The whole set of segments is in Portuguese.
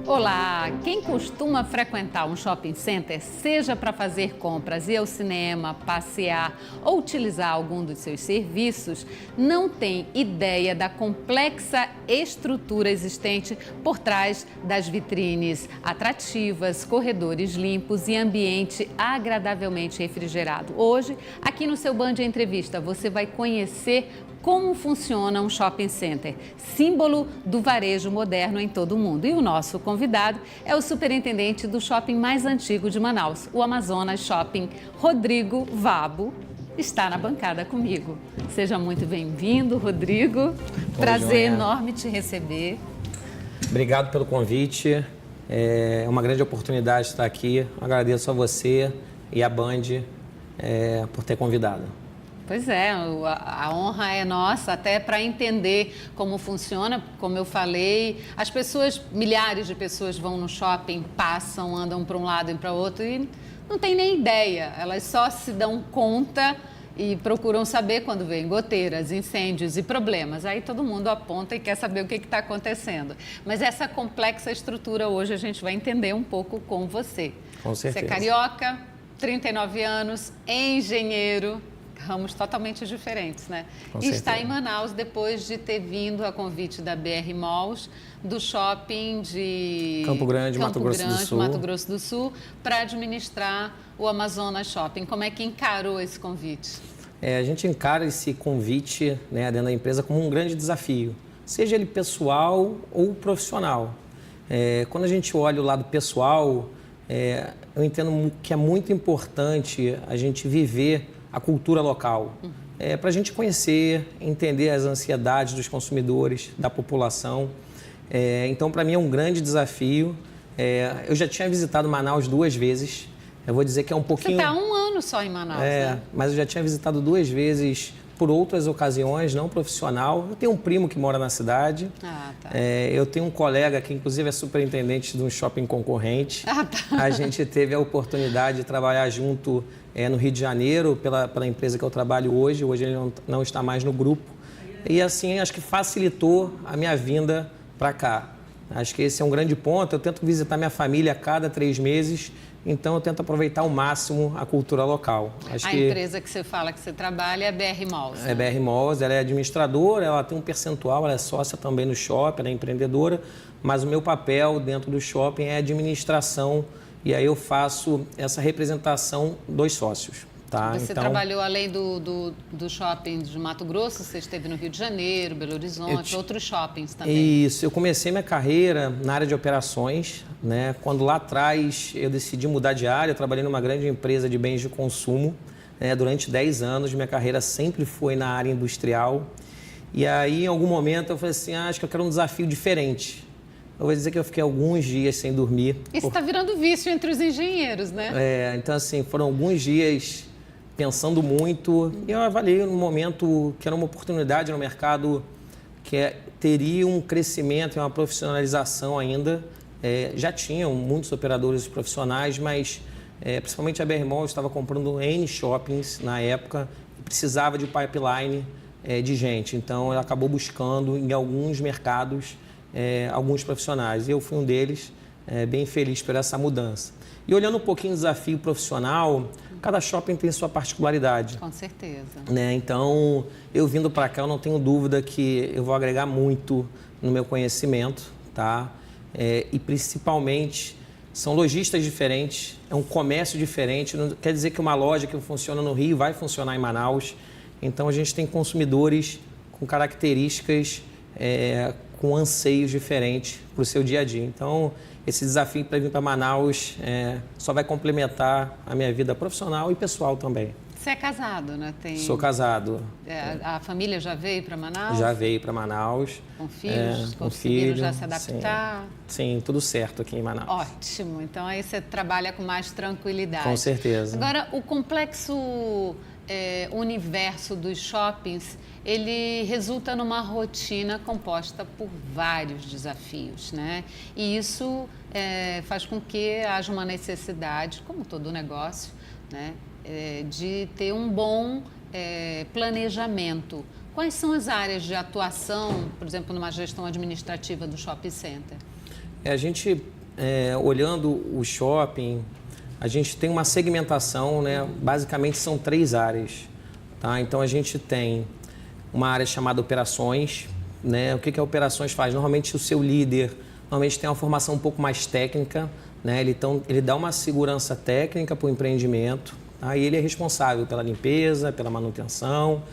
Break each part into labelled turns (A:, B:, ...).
A: Olá! Quem costuma frequentar um shopping center, seja para fazer compras, ir ao cinema, passear ou utilizar algum dos seus serviços, não tem ideia da complexa estrutura existente por trás das vitrines atrativas, corredores limpos e ambiente agradavelmente refrigerado. Hoje, aqui no seu Band Entrevista, você vai conhecer como funciona um shopping center, símbolo do varejo moderno em todo o mundo. E o nosso convidado é o superintendente do shopping mais antigo de Manaus, o Amazonas Shopping, Rodrigo Vabo. Está na bancada comigo. Seja muito bem-vindo, Rodrigo. Prazer enorme te receber.
B: Obrigado pelo convite. É uma grande oportunidade estar aqui. Agradeço a você e a Band por ter convidado.
A: Pois é, a honra é nossa, até para entender como funciona. Como eu falei, as pessoas, milhares de pessoas vão no shopping, passam, andam para um lado e para o outro e não tem nem ideia. Elas só se dão conta e procuram saber quando vem goteiras, incêndios e problemas. Aí todo mundo aponta e quer saber o que está acontecendo. Mas essa complexa estrutura hoje a gente vai entender um pouco com você.
B: Com certeza.
A: Você é carioca, 39 anos, engenheiro, ramos totalmente diferentes, né?
B: Com
A: e
B: certeza.
A: Está em Manaus depois de ter vindo a convite da BR Malls, do shopping de
B: Campo Grande, Mato
A: Grosso do Sul, para administrar o Amazonas Shopping. Como é que encarou esse convite?
B: A gente encara esse convite, né, dentro da empresa como um grande desafio, seja ele pessoal ou profissional. Quando a gente olha o lado pessoal, eu entendo que é muito importante a gente viver a cultura local, para a gente conhecer, entender as ansiedades dos consumidores, da população. Então, para mim é um grande desafio. Eu já tinha visitado Manaus 2 vezes. Eu vou dizer que é um pouquinho...
A: Você está 1 ano só em Manaus, né?
B: Mas eu já tinha visitado 2 vezes por outras ocasiões, não profissional. Eu tenho um primo que mora na cidade.
A: Ah, tá.
B: Eu tenho um colega que, inclusive, é superintendente de um shopping concorrente.
A: Ah, tá.
B: A gente teve a oportunidade de trabalhar junto no Rio de Janeiro, pela empresa que eu trabalho hoje. Hoje ele não está mais no grupo. E, assim, acho que facilitou a minha vinda para cá. Acho que esse é um grande ponto. Eu tento visitar minha família a cada 3 meses. Então, eu tento aproveitar ao máximo a cultura local.
A: Empresa que você fala que você trabalha é a BR Malls, né?
B: É BR Malls, ela é administradora, ela tem um percentual, ela é sócia também no shopping, ela é empreendedora, mas o meu papel dentro do shopping é administração e aí eu faço essa representação dos sócios. Tá?
A: Você trabalhou além do shopping de Mato Grosso, você esteve no Rio de Janeiro, Belo Horizonte, outros shoppings também.
B: Isso, eu comecei minha carreira na área de operações, né? Quando lá atrás eu decidi mudar de área, eu trabalhei numa grande empresa de bens de consumo, né? Durante 10 anos, minha carreira sempre foi na área industrial. E aí, em algum momento, eu falei assim, acho que eu quero um desafio diferente. Eu vou dizer que eu fiquei alguns dias sem dormir.
A: Isso está virando vício entre os engenheiros, né?
B: Então, assim, foram alguns dias pensando muito, e eu avaliei no momento que era uma oportunidade no mercado que teria um crescimento e uma profissionalização ainda. Já tinham muitos operadores profissionais, mas principalmente a BR Malls estava comprando N shoppings na época e precisava de pipeline de gente. Então, ela acabou buscando em alguns mercados alguns profissionais. E eu fui um deles, bem feliz por essa mudança. E olhando um pouquinho o desafio profissional, cada shopping tem sua particularidade.
A: Com certeza.
B: Né? Então, eu vindo para cá, eu não tenho dúvida que eu vou agregar muito no meu conhecimento, tá? E principalmente, são lojistas diferentes, é um comércio diferente, não quer dizer que uma loja que funciona no Rio vai funcionar em Manaus. Então, a gente tem consumidores com características, com anseios diferentes para o seu dia a dia. Então, esse desafio para vir para Manaus só vai complementar a minha vida profissional e pessoal também.
A: Você é casado, né?
B: Sou casado.
A: A família já veio para Manaus?
B: Já veio para Manaus.
A: Com filhos? Conseguiram já se adaptar?
B: Sim, tudo certo aqui em Manaus.
A: Ótimo. Então, aí você trabalha com mais tranquilidade.
B: Com certeza.
A: Agora, o complexo universo dos shoppings, ele resulta numa rotina composta por vários desafios, né? E isso faz com que haja uma necessidade, como todo negócio, né? De ter um bom planejamento. Quais são as áreas de atuação, por exemplo, numa gestão administrativa do shopping center?
B: A gente olhando o shopping, a gente tem uma segmentação, né? Basicamente são 3 áreas. Tá? Então, a gente tem uma área chamada operações. Né? O que a operações faz? Normalmente, o seu líder normalmente tem uma formação um pouco mais técnica. Né? Ele dá uma segurança técnica para o empreendimento. Tá? E ele é responsável pela limpeza, pela manutenção,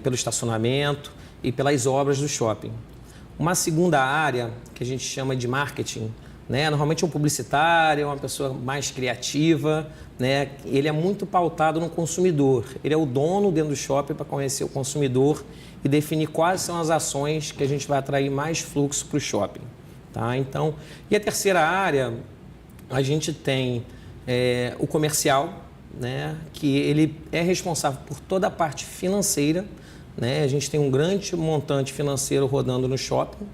B: pelo estacionamento e pelas obras do shopping. Uma segunda área, que a gente chama de marketing, né? Normalmente um publicitário, uma pessoa mais criativa, né? Ele é muito pautado no consumidor. Ele é o dono dentro do shopping para conhecer o consumidor e definir quais são as ações que a gente vai atrair mais fluxo para o shopping. Tá? Então, e a terceira área, a gente tem o comercial, né? Que ele é responsável por toda a parte financeira. Né? A gente tem um grande montante financeiro rodando no shopping.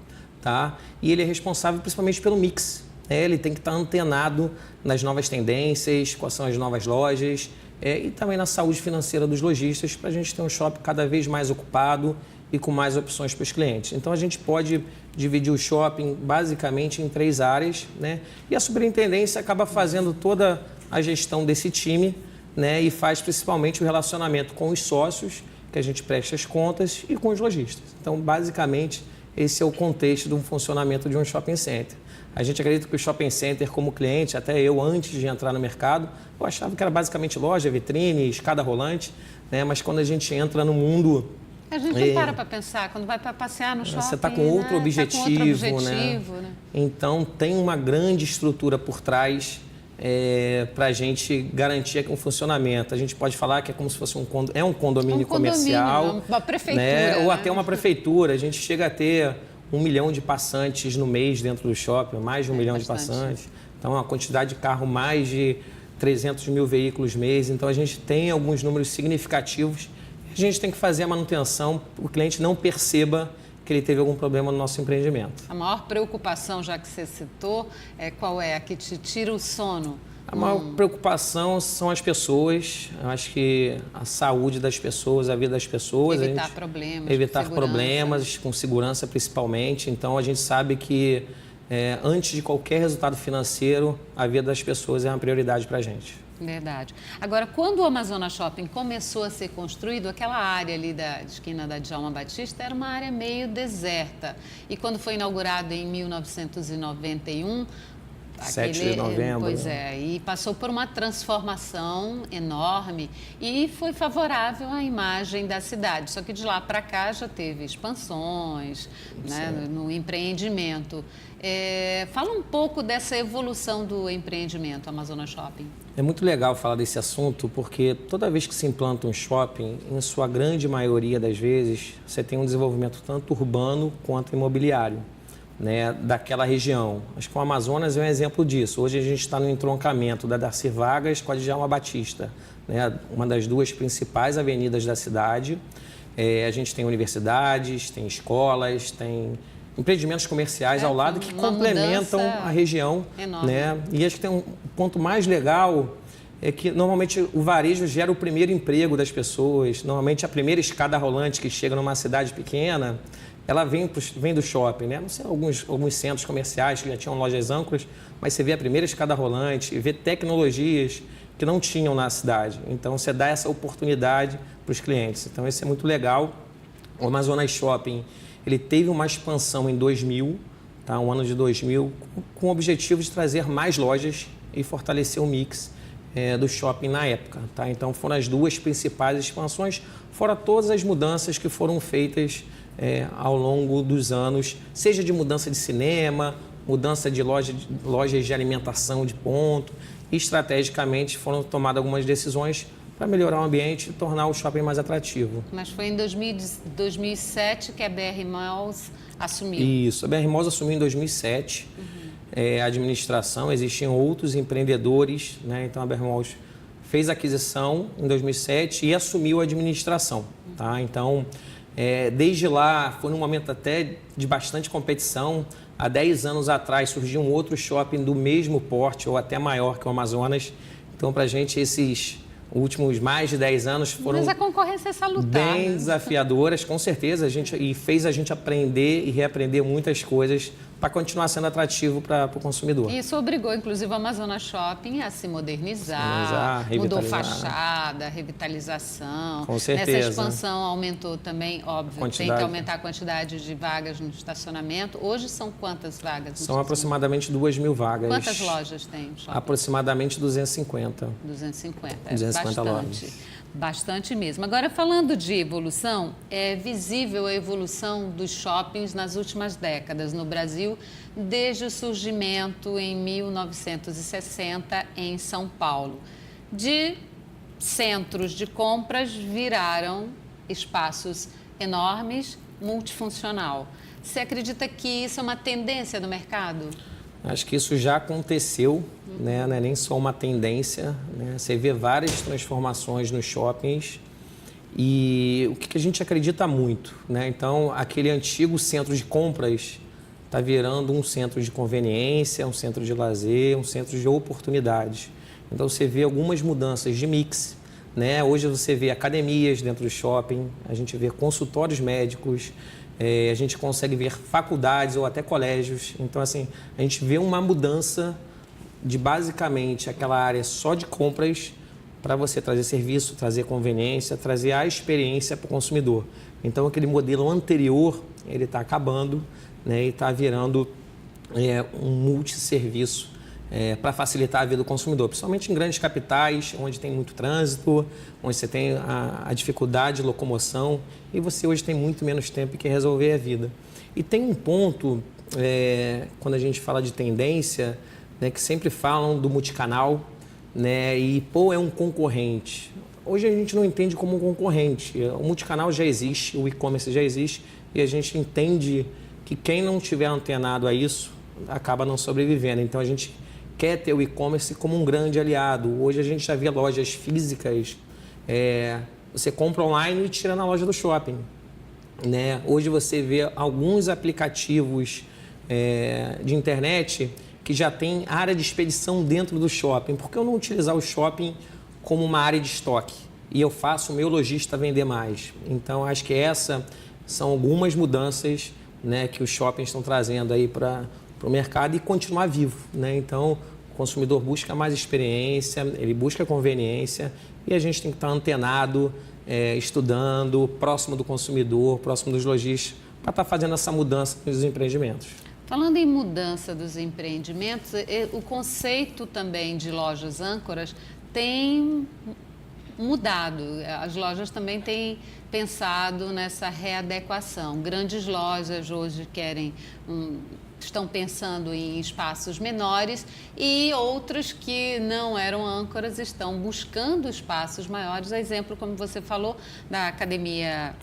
B: Tá? E ele é responsável principalmente pelo mix. Né? Ele tem que estar antenado nas novas tendências, quais são as novas lojas e também na saúde financeira dos lojistas para a gente ter um shopping cada vez mais ocupado e com mais opções para os clientes. Então, a gente pode dividir o shopping basicamente em 3 áreas. Né? E a superintendência acaba fazendo toda a gestão desse time, né? E faz principalmente o relacionamento com os sócios, que a gente presta as contas, e com os lojistas. Então, basicamente, esse é o contexto do funcionamento de um shopping center. A gente acredita que o shopping center, como cliente, até eu, antes de entrar no mercado, eu achava que era basicamente loja, vitrine, escada rolante, né? Mas quando a gente entra no mundo...
A: A gente não para pensar, quando vai para passear no shopping...
B: Você está com outro objetivo, né? Então, tem uma grande estrutura por trás para a gente garantir um funcionamento. A gente pode falar que é como se fosse um condomínio comercial.
A: Uma prefeitura.
B: Né? Ou até uma prefeitura. A gente chega a ter 1 milhão de passantes no mês dentro do shopping, mais de 1 milhão de passantes. Então, a quantidade de carro, mais de 300 mil veículos mês. Então, a gente tem alguns números significativos. A gente tem que fazer a manutenção para o cliente não perceba que ele teve algum problema no nosso empreendimento.
A: A maior preocupação, já que você citou, qual é? A que te tira o sono?
B: A maior preocupação são as pessoas. Eu acho que a saúde das pessoas, a vida das pessoas.
A: Evitar problemas.
B: Evitar problemas, com segurança principalmente. Então, a gente sabe que antes de qualquer resultado financeiro, a vida das pessoas é uma prioridade para a gente.
A: Verdade. Agora, quando o Amazonas Shopping começou a ser construído, aquela área ali da esquina da Djalma Batista era uma área meio deserta. E quando foi inaugurado em 1991...
B: 7 de novembro.
A: Pois é, e passou por uma transformação enorme e foi favorável à imagem da cidade. Só que de lá para cá já teve expansões, né, no empreendimento. Fala um pouco dessa evolução do empreendimento Amazonas Shopping.
B: É muito legal falar desse assunto porque toda vez que se implanta um shopping, em sua grande maioria das vezes, você tem um desenvolvimento tanto urbano quanto imobiliário. Né, daquela região. Acho que o Amazonas é um exemplo disso. Hoje a gente está no entroncamento da Darcy Vargas com a Djalma Batista, né, uma das 2 principais avenidas da cidade. A gente tem universidades, tem escolas, tem empreendimentos comerciais ao lado que complementam a região. Né? E acho que tem um ponto mais legal é que normalmente o varejo gera o primeiro emprego das pessoas. Normalmente a primeira escada rolante que chega numa cidade pequena, ela vem do shopping, né? Não sei, alguns centros comerciais que já tinham lojas âncoras, mas você vê a primeira escada rolante e vê tecnologias que não tinham na cidade. Então, você dá essa oportunidade para os clientes. Então, isso é muito legal. O Amazonas Shopping, ele teve uma expansão em 2000, tá? Um ano de 2000, com o objetivo de trazer mais lojas e fortalecer o mix do shopping na época. Tá? Então, foram as 2 principais expansões, fora todas as mudanças que foram feitas ao longo dos anos, seja de mudança de cinema, mudança de lojas de alimentação de ponto. E, estrategicamente, foram tomadas algumas decisões para melhorar o ambiente e tornar o shopping mais atrativo.
A: Mas foi em 2007 que a BR Malls assumiu.
B: Isso, a BR Malls assumiu em 2007. A administração, existiam outros empreendedores, né? Então a BR Malls fez a aquisição em 2007 e assumiu a administração. Tá? Então, desde lá, foi num momento até de bastante competição. Há 10 anos atrás surgiu um outro shopping do mesmo porte ou até maior que o Amazonas. Então, para a gente, esses últimos mais de 10 anos foram...
A: Mas a concorrência é salutar.
B: Bem desafiadoras, com certeza. E fez a gente aprender e reaprender muitas coisas para continuar sendo atrativo para o consumidor.
A: Isso obrigou, inclusive, o Amazonas Shopping a se modernizar, mudou fachada, revitalização.
B: Com certeza.
A: Nessa expansão aumentou também, óbvio, tem que aumentar a quantidade de vagas no estacionamento. Hoje são quantas vagas?
B: São aproximadamente 2.000 vagas.
A: Quantas lojas tem o shopping?
B: Aproximadamente 250.
A: 250,
B: 250
A: bastante.
B: lojas.
A: Bastante mesmo. Agora, falando de evolução, é visível a evolução dos shoppings nas últimas décadas no Brasil, desde o surgimento em 1960 em São Paulo. De centros de compras viraram espaços enormes, multifuncional. Você acredita que isso é uma tendência do mercado?
B: Acho que isso já aconteceu, né? Não é nem só uma tendência, né? Você vê várias transformações nos shoppings e o que a gente acredita muito, né? Então, aquele antigo centro de compras está virando um centro de conveniência, um centro de lazer, um centro de oportunidades. Então, você vê algumas mudanças de mix, né? Hoje você vê academias dentro do shopping, a gente vê consultórios médicos, a gente consegue ver faculdades ou até colégios. Então, assim, a gente vê uma mudança de basicamente aquela área só de compras para você trazer serviço, trazer conveniência, trazer a experiência para o consumidor. Então, aquele modelo anterior, ele está acabando, né, e está virando um multisserviço para facilitar a vida do consumidor, principalmente em grandes capitais, onde tem muito trânsito, onde você tem a dificuldade de locomoção e você hoje tem muito menos tempo que resolver a vida. E tem um ponto, quando a gente fala de tendência, né, que sempre falam do multicanal, né, e é um concorrente. Hoje a gente não entende como um concorrente. O multicanal já existe, o e-commerce já existe e a gente entende que quem não tiver antenado a isso acaba não sobrevivendo. Então a gente quer ter o e-commerce como um grande aliado. Hoje a gente já vê lojas físicas, você compra online e tira na loja do shopping, né? Hoje você vê alguns aplicativos de internet que já tem área de expedição dentro do shopping. Por que eu não utilizar o shopping como uma área de estoque? E eu faço o meu lojista vender mais. Então, acho que essas são algumas mudanças, né, que os shoppings estão trazendo aí para o mercado e continuar vivo, né? Então, o consumidor busca mais experiência, ele busca conveniência e a gente tem que estar antenado, estudando, próximo do consumidor, próximo dos lojistas, para estar fazendo essa mudança nos empreendimentos.
A: Falando em mudança dos empreendimentos, o conceito também de lojas âncoras tem mudado. As lojas também têm pensado nessa readequação. Grandes lojas hoje estão pensando em espaços menores e outras que não eram âncoras estão buscando espaços maiores. Exemplo, como você falou, da academia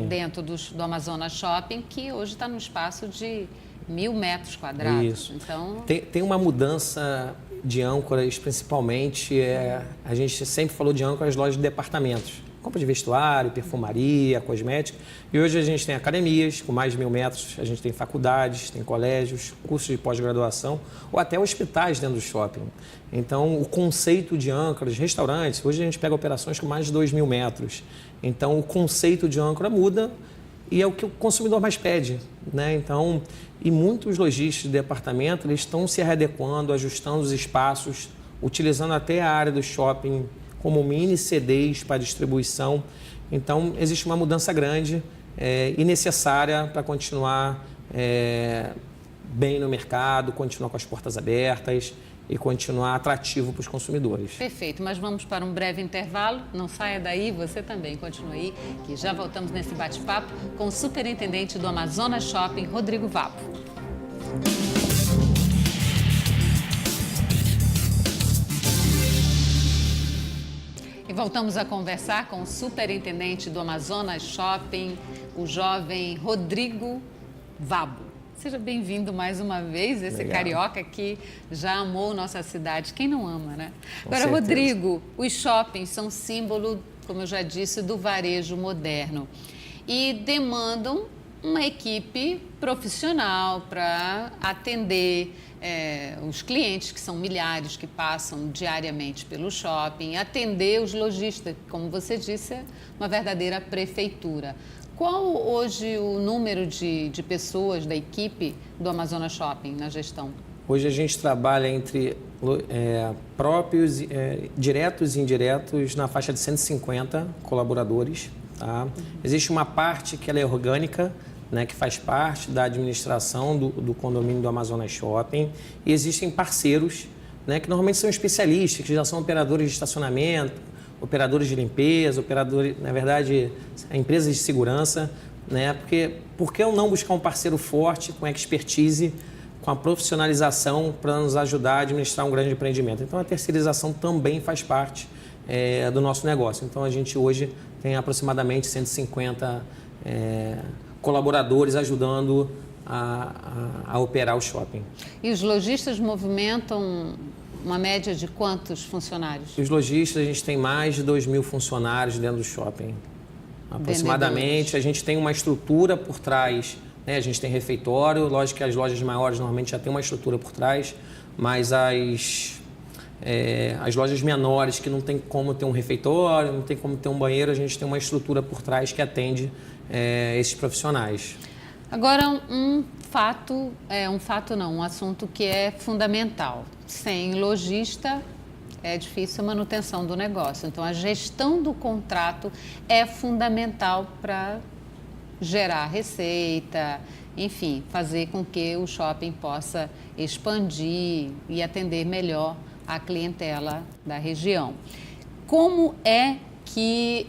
A: dentro do Amazonas Shopping, que hoje está no espaço de 1.000 metros quadrados.
B: Isso.
A: Então,
B: tem uma mudança de âncoras, principalmente, a gente sempre falou de âncoras lojas de departamentos. Compra de vestuário, perfumaria, cosmética. E hoje a gente tem academias com mais de 1.000 metros, a gente tem faculdades, tem colégios, cursos de pós-graduação ou até hospitais dentro do shopping. Então, o conceito de âncoras, restaurantes, hoje a gente pega operações com mais de 2.000 metros. Então, o conceito de âncora muda e é o que o consumidor mais pede, né? Então, e muitos lojistas de departamento eles estão se readequando, ajustando os espaços, utilizando até a área do shopping como mini CDs para distribuição. Então, existe uma mudança grande e necessária para continuar bem no mercado, continuar com as portas abertas e continuar atrativo para os consumidores.
A: Perfeito, mas vamos para um breve intervalo. Não saia daí, você também continue aí, que já voltamos nesse bate-papo com o superintendente do Amazonas Shopping, Rodrigo Vapo. E voltamos a conversar com o superintendente do Amazonas Shopping, o jovem Rodrigo Vapo. Seja bem-vindo mais uma vez, esse
B: Obrigado.
A: Carioca que já amou nossa cidade. Quem não ama, né? Agora,
B: certeza.
A: Rodrigo, os shoppings são símbolo, como eu já disse, do varejo moderno e demandam uma equipe profissional para atender os clientes, que são milhares que passam diariamente pelo shopping, atender os lojistas, como você disse, é uma verdadeira prefeitura. Qual hoje o número de pessoas da equipe do Amazonas Shopping na gestão?
B: Hoje a gente trabalha entre próprios, diretos e indiretos, na faixa de 150 colaboradores. Tá? Existe uma parte que ela é orgânica, né, que faz parte da administração do condomínio do Amazonas Shopping. E existem parceiros, né, que normalmente são especialistas, que já são operadores de estacionamento, operadores de limpeza, operadores, na verdade, empresas de segurança, né? Porque por que eu não buscar um parceiro forte, com expertise, com a profissionalização para nos ajudar a administrar um grande empreendimento? Então, a terceirização também faz parte do nosso negócio. Então, a gente hoje tem aproximadamente 150 colaboradores ajudando a operar o shopping.
A: E os lojistas movimentam uma média de quantos funcionários?
B: Os lojistas, a gente tem mais de 2.000 funcionários dentro do shopping. Aproximadamente. Vendedores. A gente tem uma estrutura por trás, né? A gente tem refeitório, lógico que as lojas maiores normalmente já tem uma estrutura por trás, mas as lojas menores que não tem como ter um refeitório, não tem como ter um banheiro, a gente tem uma estrutura por trás que atende esses profissionais.
A: Agora, um assunto que é fundamental. Sem lojista, é difícil a manutenção do negócio. Então, a gestão do contrato é fundamental para gerar receita, enfim, fazer com que o shopping possa expandir e atender melhor a clientela da região. Como é que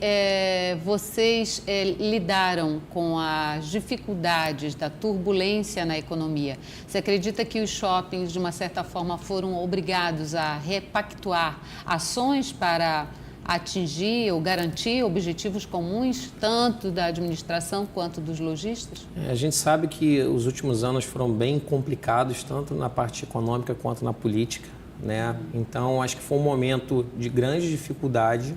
A: vocês lidaram com as dificuldades da turbulência na economia? Você acredita que os shoppings, de uma certa forma, foram obrigados a repactuar ações para atingir ou garantir objetivos comuns, tanto da administração quanto dos lojistas?
B: A gente sabe que os últimos anos foram bem complicados, tanto na parte econômica quanto na política, né? Então, acho que foi um momento de grande dificuldade,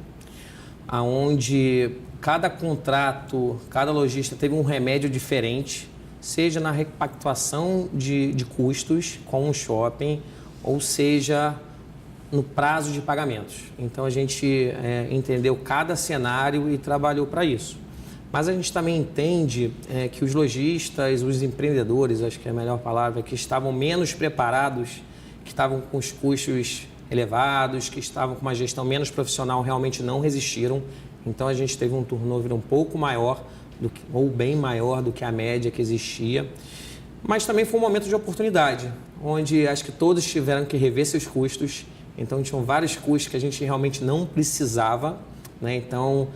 B: onde cada contrato, cada lojista teve um remédio diferente, seja na repactuação de custos com o shopping, ou seja no prazo de pagamentos. Então a gente entendeu cada cenário e trabalhou para isso. Mas a gente também entende que os lojistas, os empreendedores, acho que é a melhor palavra, que estavam menos preparados, que estavam com os custos elevados, que estavam com uma gestão menos profissional, realmente não resistiram. Então a gente teve um turnover um pouco maior, ou bem maior do que a média que existia. Mas também foi um momento de oportunidade, onde acho que todos tiveram que rever seus custos. Então tinham vários custos que a gente realmente não precisava, né? Então,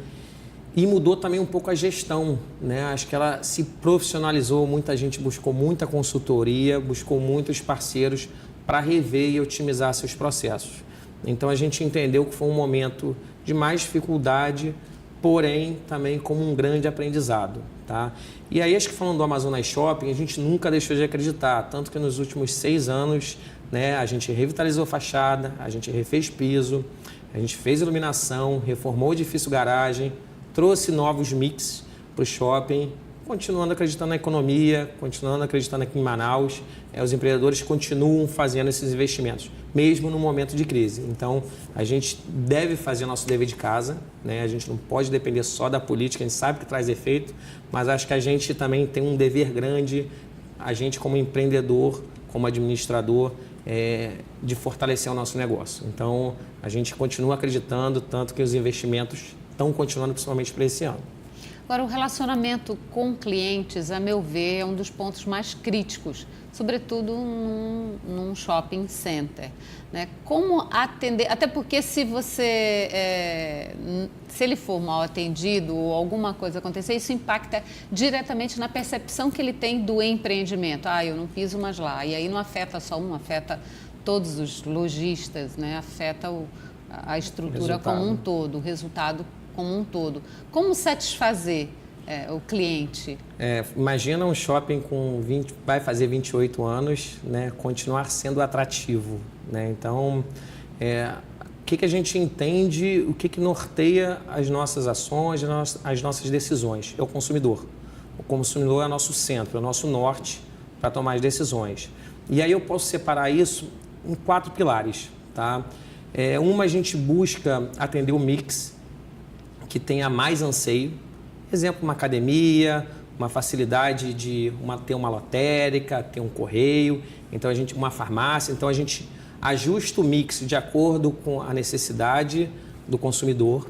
B: e mudou também um pouco a gestão, né? Acho que ela se profissionalizou, muita gente buscou muita consultoria, buscou muitos parceiros para rever e otimizar seus processos. Então a gente entendeu que foi um momento de mais dificuldade, porém também como um grande aprendizado, tá? E aí acho que falando do Amazonas Shopping, a gente nunca deixou de acreditar, tanto que nos últimos 6 anos, né, a gente revitalizou a fachada, a gente refez piso, a gente fez iluminação, reformou o edifício garagem, trouxe novos mix para o shopping, continuando acreditando na economia, continuando acreditando aqui em Manaus. Os empreendedores continuam fazendo esses investimentos, mesmo no momento de crise. Então, a gente deve fazer nosso dever de casa, né? A gente não pode depender só da política, a gente sabe que traz efeito, mas acho que a gente também tem um dever grande, a gente como empreendedor, como administrador, de fortalecer o nosso negócio. Então, a gente continua acreditando, tanto que os investimentos estão continuando, principalmente para esse ano.
A: Agora, o relacionamento com clientes, a meu ver, é um dos pontos mais críticos, sobretudo num shopping center, né? Como atender, até porque se ele for mal atendido ou alguma coisa acontecer, isso impacta diretamente na percepção que ele tem do empreendimento. Eu não piso mais lá. E aí não afeta só um, afeta todos os lojistas, né? Afeta a estrutura como um todo, o resultado como um todo. Como satisfazer o cliente?
B: Imagina um shopping vai fazer 28 anos, né, continuar sendo atrativo, né? Então, o que a gente entende, o que norteia as nossas ações, as nossas decisões? É o consumidor. O consumidor é o nosso centro, é o nosso norte para tomar as decisões. E aí eu posso separar isso em 4 pilares, tá? A gente busca atender o mix que tenha mais anseio, Exemplo, uma academia, uma facilidade de ter uma lotérica, ter um correio, então uma farmácia, então a gente ajusta o mix de acordo com a necessidade do consumidor,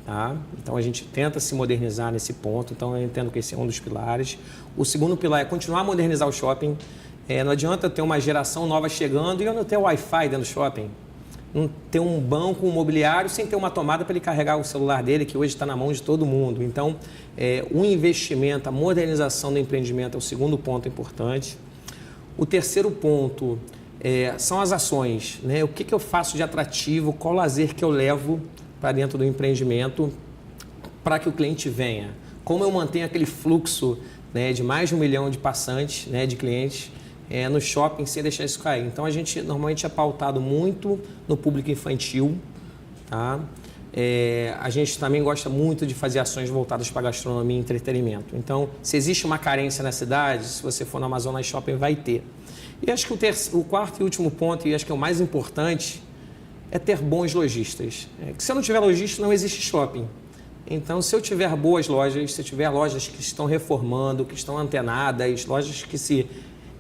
B: tá? Então a gente tenta se modernizar nesse ponto, então eu entendo que esse é um dos pilares. O segundo pilar é continuar a modernizar o shopping. Não adianta ter uma geração nova chegando e eu não ter Wi-Fi dentro do shopping. Não ter um banco, um mobiliário sem ter uma tomada para ele carregar o celular dele, que hoje está na mão de todo mundo. Então, o investimento, a modernização do empreendimento é o segundo ponto importante. O terceiro ponto são as ações, né? O que eu faço de atrativo, qual lazer que eu levo para dentro do empreendimento para que o cliente venha. Como eu mantenho aquele fluxo, né, de mais de 1 milhão de passantes, né, de clientes, no shopping sem deixar isso cair. Então, a gente normalmente é pautado muito no público infantil, tá? A gente também gosta muito de fazer ações voltadas para gastronomia e entretenimento. Então, se existe uma carência na cidade, se você for no Amazonas Shopping, vai ter. E acho que o quarto e último ponto, e acho que é o mais importante, é ter bons lojistas. Se eu não tiver lojista, não existe shopping. Então, se eu tiver boas lojas, se eu tiver lojas que estão reformando, que estão antenadas, lojas que se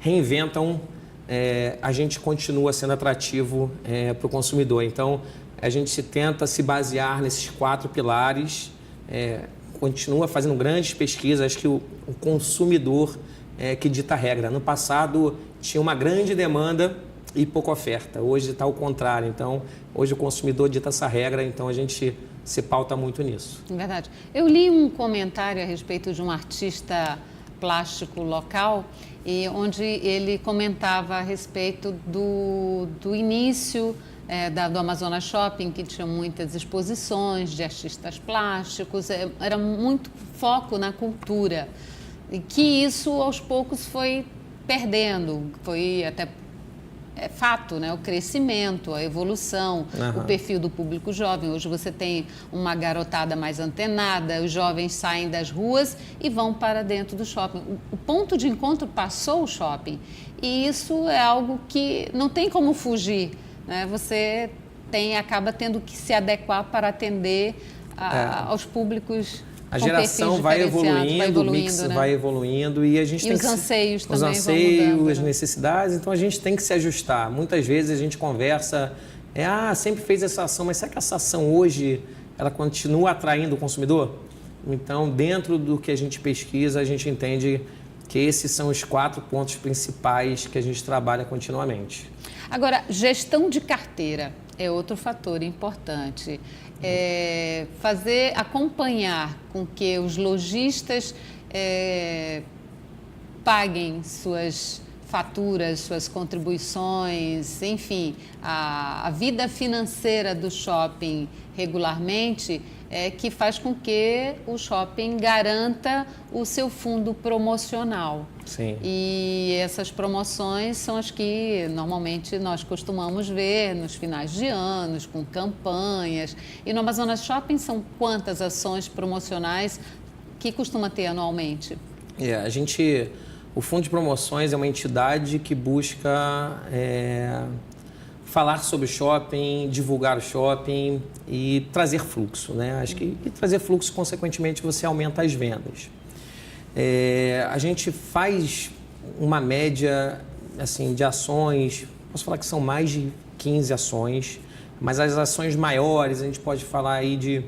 B: reinventam, a gente continua sendo atrativo para o consumidor. Então, a gente tenta se basear nesses 4 pilares, continua fazendo grandes pesquisas, acho que o consumidor que dita a regra. No passado, tinha uma grande demanda e pouca oferta. Hoje está ao contrário. Então, hoje o consumidor dita essa regra, então a gente se pauta muito nisso.
A: É verdade. Eu li um comentário a respeito de um artista plástico local, onde ele comentava a respeito do início do Amazonas Shopping, que tinha muitas exposições de artistas plásticos, era muito foco na cultura, e que isso aos poucos foi perdendo, foi até fato, né? O crescimento, a evolução, o perfil do público jovem. Hoje você tem uma garotada mais antenada, os jovens saem das ruas e vão para dentro do shopping. O ponto de encontro passou o shopping e isso é algo que não tem como fugir, né? Você acaba tendo que se adequar para atender aos públicos.
B: A geração vai evoluindo, o mix, né, vai evoluindo e a gente tem
A: os anseios também
B: vão mudando,
A: as
B: necessidades, então a gente tem que se ajustar. Muitas vezes a gente conversa, sempre fez essa ação, mas será que essa ação hoje ela continua atraindo o consumidor? Então, dentro do que a gente pesquisa, a gente entende que esses são os 4 pontos principais que a gente trabalha continuamente.
A: Agora, gestão de carteira é outro fator importante. Acompanhar com que os lojistas paguem suas faturas, suas contribuições, enfim, a vida financeira do shopping regularmente, que faz com que o shopping garanta o seu fundo promocional.
B: Sim.
A: E essas promoções são as que normalmente nós costumamos ver nos finais de anos, com campanhas. E no Amazonas Shopping são quantas ações promocionais que costuma ter anualmente?
B: O Fundo de Promoções é uma entidade que busca falar sobre o shopping, divulgar o shopping e trazer fluxo, né? Acho que trazer fluxo, consequentemente, você aumenta as vendas. A gente faz uma média assim, de ações, posso falar que são mais de 15 ações, mas as ações maiores a gente pode falar aí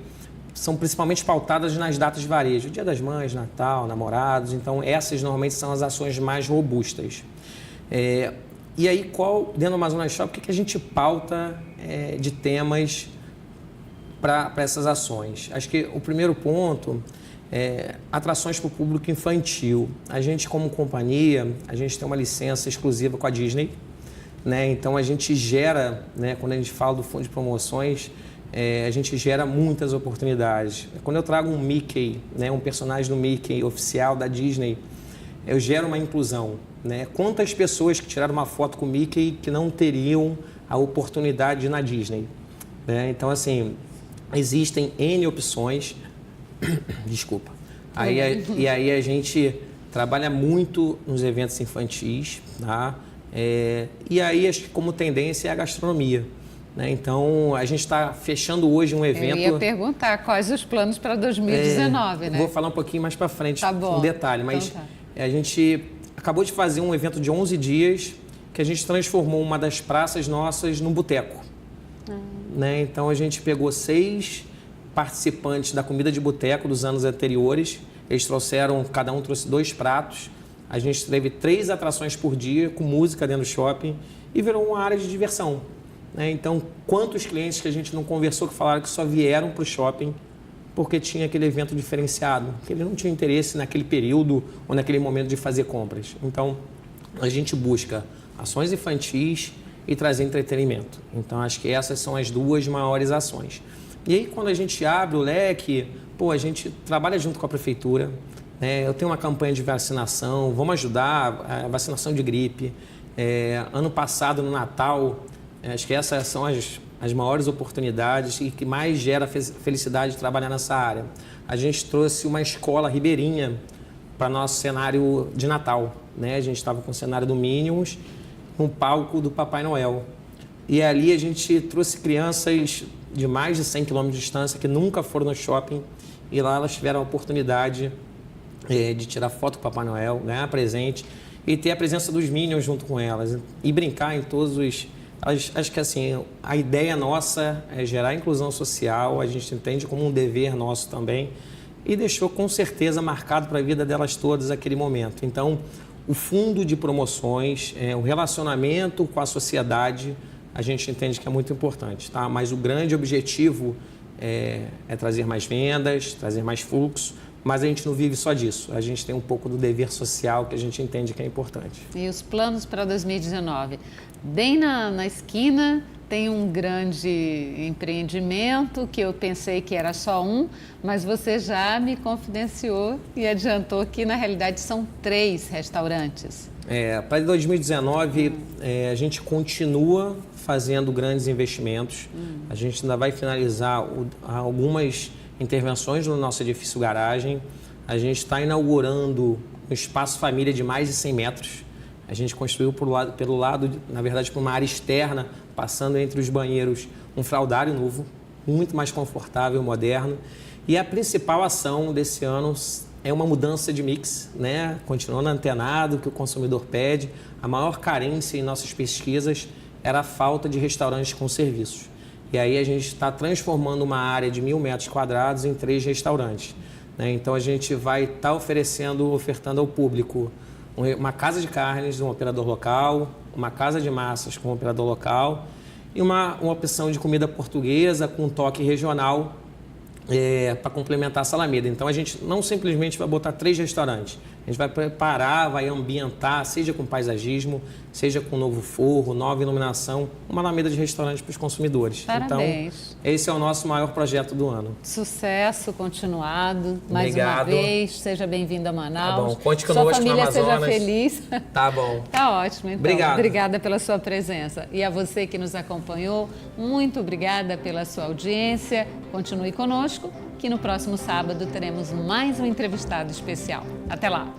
B: são principalmente pautadas nas datas de varejo, Dia das Mães, Natal, Namorados, então essas normalmente são as ações mais robustas. E aí, dentro do Amazonas Shopping, o que a gente pauta de temas para essas ações? Acho que o primeiro ponto atrações para o público infantil. A gente, como companhia, a gente tem uma licença exclusiva com a Disney, né? Então, a gente gera, né, quando a gente fala do fundo de promoções, a gente gera muitas oportunidades. Quando eu trago um Mickey, né, um personagem do Mickey oficial da Disney, eu gero uma inclusão, né? Quantas pessoas que tiraram uma foto com o Mickey que não teriam a oportunidade de ir na Disney, né? Então, assim, existem N opções. Desculpa. E aí a gente trabalha muito nos eventos infantis, tá? E aí, acho que como tendência é a gastronomia, né? Então, a gente está fechando hoje um evento...
A: Eu ia perguntar quais os planos para 2019, né?
B: Vou falar um pouquinho mais para frente,
A: tá bom.
B: Um detalhe, mas
A: então
B: a gente acabou de fazer um evento de 11 dias que a gente transformou uma das praças nossas num boteco. Né? Então, a gente pegou 6 participantes da comida de boteco dos anos anteriores. Eles trouxeram, cada um trouxe 2 pratos. A gente teve 3 atrações por dia com música dentro do shopping e virou uma área de diversão. Né? Então, quantos clientes que a gente não conversou que falaram que só vieram para o shopping porque tinha aquele evento diferenciado, que ele não tinha interesse naquele período ou naquele momento de fazer compras. Então, a gente busca ações infantis e trazer entretenimento. Então, acho que essas são as 2 maiores ações. E aí, quando a gente abre o leque, a gente trabalha junto com a prefeitura, né? Eu tenho uma campanha de vacinação, vamos ajudar a vacinação de gripe. Ano passado, no Natal, acho que essas são as maiores oportunidades e que mais gera felicidade de trabalhar nessa área. A gente trouxe uma escola ribeirinha para nosso cenário de Natal, né? A gente estava com o cenário do Minions, um palco do Papai Noel. E ali a gente trouxe crianças de mais de 100 km de distância que nunca foram no shopping e lá elas tiveram a oportunidade de tirar foto com o Papai Noel, ganhar presente e ter a presença dos Minions junto com elas e brincar em todos os... Acho que assim, a ideia nossa é gerar inclusão social, a gente entende como um dever nosso também e deixou com certeza marcado para a vida delas todas aquele momento. Então, o fundo de promoções, o relacionamento com a sociedade, a gente entende que é muito importante, tá? Mas o grande objetivo é trazer mais vendas, trazer mais fluxo, mas a gente não vive só disso. A gente tem um pouco do dever social que a gente entende que é importante.
A: E os planos para 2019? Bem na esquina tem um grande empreendimento que eu pensei que era só um, mas você já me confidenciou e adiantou que na realidade são 3 restaurantes.
B: Para 2019, a gente continua fazendo grandes investimentos. A gente ainda vai finalizar algumas intervenções no nosso edifício garagem. A gente está inaugurando um espaço família de mais de 100 metros. A gente construiu pelo lado, na verdade, por uma área externa, passando entre os banheiros, um fraldário novo, muito mais confortável, moderno. E a principal ação desse ano é uma mudança de mix, né? Continuando antenado, que o consumidor pede. A maior carência em nossas pesquisas era a falta de restaurantes com serviços. E aí a gente está transformando uma área de 1.000 metros quadrados em 3 restaurantes. Né? Então a gente vai estar ofertando ao público uma casa de carnes de um operador local, uma casa de massas com um operador local e uma opção de comida portuguesa com um toque regional para complementar a salameda. Então a gente não simplesmente vai botar 3 restaurantes, a gente vai preparar, vai ambientar, seja com paisagismo, seja com novo forro, nova iluminação, uma alameda de restaurantes para os consumidores.
A: Parabéns.
B: Então, esse é o nosso maior projeto do ano.
A: Sucesso continuado, mais
B: Obrigado.
A: uma vez, seja bem-vindo a Manaus.
B: Tá bom, conte conosco.
A: Sua família
B: no Amazonas.
A: seja feliz.
B: Tá bom.
A: Tá ótimo, então.
B: Obrigado.
A: Obrigada pela sua presença. E a você que nos acompanhou, muito obrigada pela sua audiência. Continue conosco, que no próximo sábado teremos mais um entrevistado especial. Até lá!